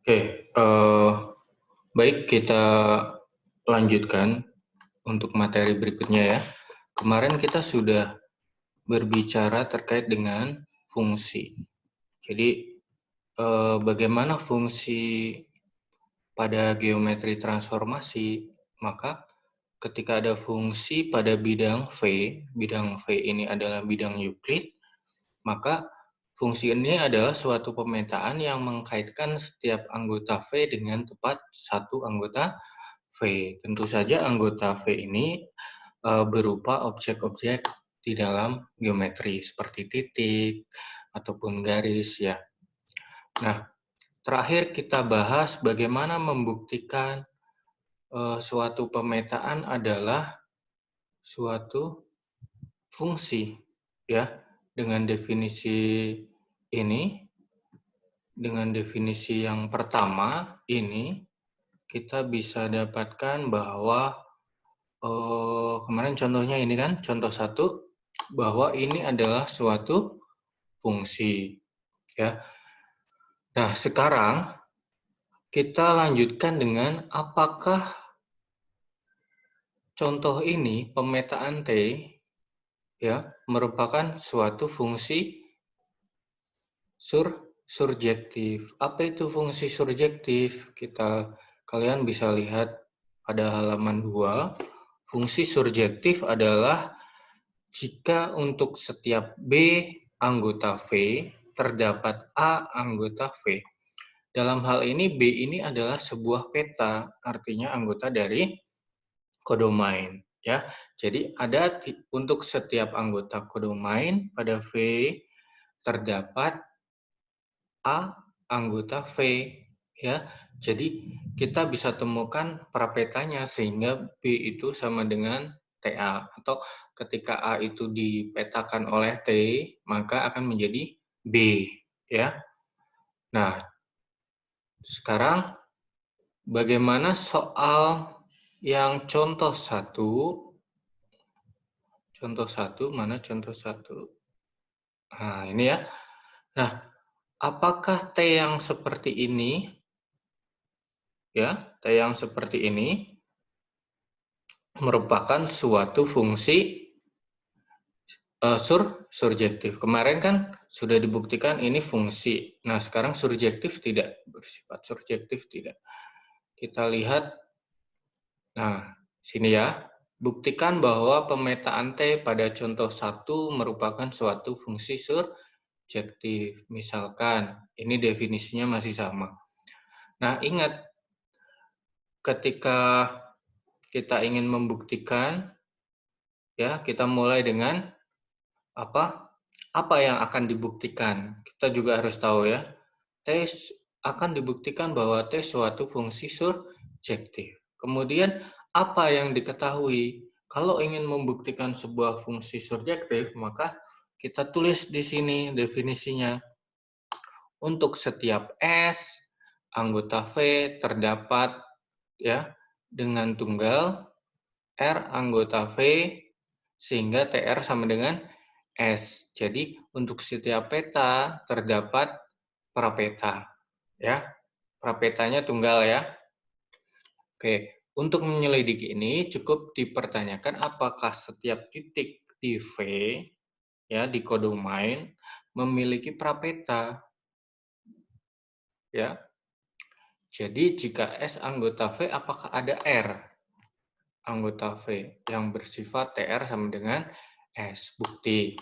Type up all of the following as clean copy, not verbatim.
Oke, baik kita lanjutkan untuk materi berikutnya ya. Kemarin kita sudah berbicara terkait dengan fungsi. Jadi, bagaimana fungsi pada geometri transformasi, maka ketika ada fungsi pada bidang V ini adalah bidang Euclid, maka fungsi ini adalah suatu pemetaan yang mengkaitkan setiap anggota V dengan tepat satu anggota V. Tentu saja anggota V ini berupa objek-objek di dalam geometri seperti titik ataupun garis ya. Nah, terakhir kita bahas bagaimana membuktikan suatu pemetaan adalah suatu fungsi ya. Dengan definisi ini, dengan definisi yang pertama ini kita bisa dapatkan bahwa kemarin contohnya ini kan contoh satu bahwa ini adalah suatu fungsi ya. Nah, sekarang kita lanjutkan dengan apakah contoh ini pemetaan T ya merupakan suatu fungsi surjektif. Apa itu fungsi surjektif? Kalian bisa lihat pada halaman 2. Fungsi surjektif adalah jika untuk setiap B anggota V terdapat A anggota V. Dalam hal ini B ini adalah sebuah peta, artinya anggota dari kodomain ya. Jadi ada untuk setiap anggota kodomain pada V terdapat A anggota V ya. Jadi kita bisa temukan prapetanya sehingga B itu sama dengan TA atau ketika A itu dipetakan oleh T maka akan menjadi B ya. Nah, sekarang bagaimana soal yang contoh satu? Contoh satu, mana contoh satu? Nah, ini ya. Nah, apakah T yang seperti ini, ya, T yang seperti ini, merupakan suatu fungsi surjektif. Kemarin kan sudah dibuktikan ini fungsi. Nah, sekarang surjektif tidak, bersifat surjektif tidak. Kita lihat, nah, sini ya. Buktikan bahwa pemetaan T pada contoh 1 merupakan suatu fungsi surjektif. Misalkan, ini definisinya masih sama. Nah, ingat, ketika kita ingin membuktikan, ya, kita mulai dengan apa? Apa yang akan dibuktikan? Kita juga harus tahu ya, T akan dibuktikan bahwa T suatu fungsi surjektif. Kemudian apa yang diketahui? Kalau ingin membuktikan sebuah fungsi surjektif, maka kita tulis di sini definisinya. Untuk setiap S, anggota V terdapat ya dengan tunggal R anggota V sehingga TR sama dengan S. Jadi untuk setiap peta terdapat prapeta ya. Prapetanya tunggal ya. Oke, untuk menyelidiki ini cukup dipertanyakan apakah setiap titik di V ya di kodomain memiliki prapeta ya. Jadi jika S anggota V apakah ada R anggota V yang bersifat TR sama dengan S? Bukti.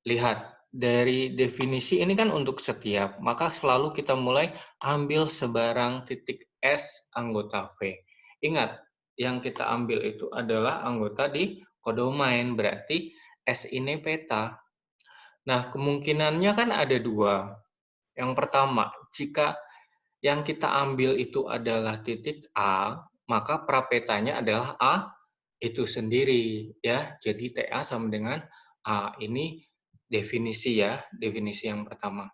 Lihat, dari definisi ini kan untuk setiap, maka selalu kita mulai ambil sebarang titik S anggota V. Ingat, yang kita ambil itu adalah anggota di kodomain, berarti S ini peta. Nah, kemungkinannya kan ada dua. Yang pertama, jika yang kita ambil itu adalah titik A, maka prapetanya adalah A itu sendiri ya. Jadi TA sama dengan A. Ini definisi ya, definisi yang pertama.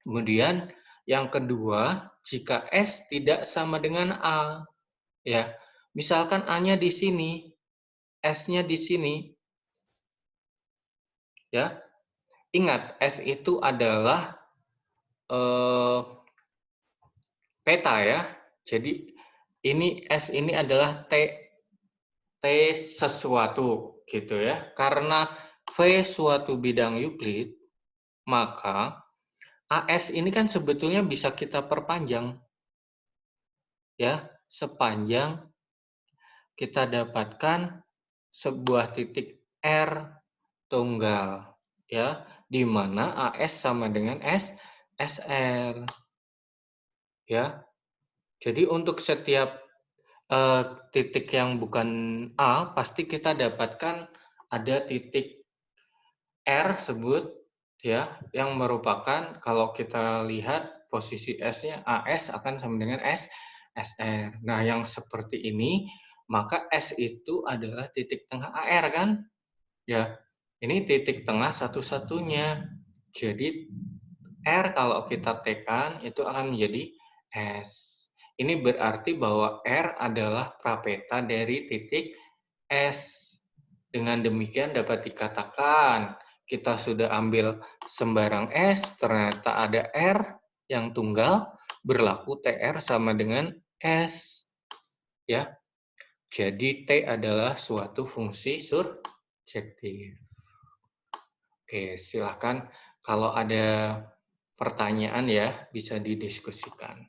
Kemudian yang kedua, jika S tidak sama dengan A ya. Misalkan A-nya di sini, S-nya di sini ya. Ingat, S itu adalah peta ya. Jadi ini S ini adalah T sesuatu gitu ya. Karena V suatu bidang Euclid, maka AS ini kan sebetulnya bisa kita perpanjang ya, sepanjang kita dapatkan sebuah titik R tunggal ya, di mana AS sama dengan SR ya. Jadi untuk setiap titik yang bukan A, pasti kita dapatkan ada titik R sebut ya, yang merupakan kalau kita lihat posisi S-nya AS akan sama dengan SR. Nah, yang seperti ini, maka S itu adalah titik tengah AR kan? Ya, ini titik tengah satu-satunya. Jadi R kalau kita tekan itu akan menjadi S. Ini berarti bahwa R adalah prapeta dari titik S. Dengan demikian dapat dikatakan kita sudah ambil sembarang S, ternyata ada R yang tunggal, berlaku TR sama dengan S. Ya, jadi T adalah suatu fungsi surjektif. Oke, silakan kalau ada pertanyaan ya bisa didiskusikan.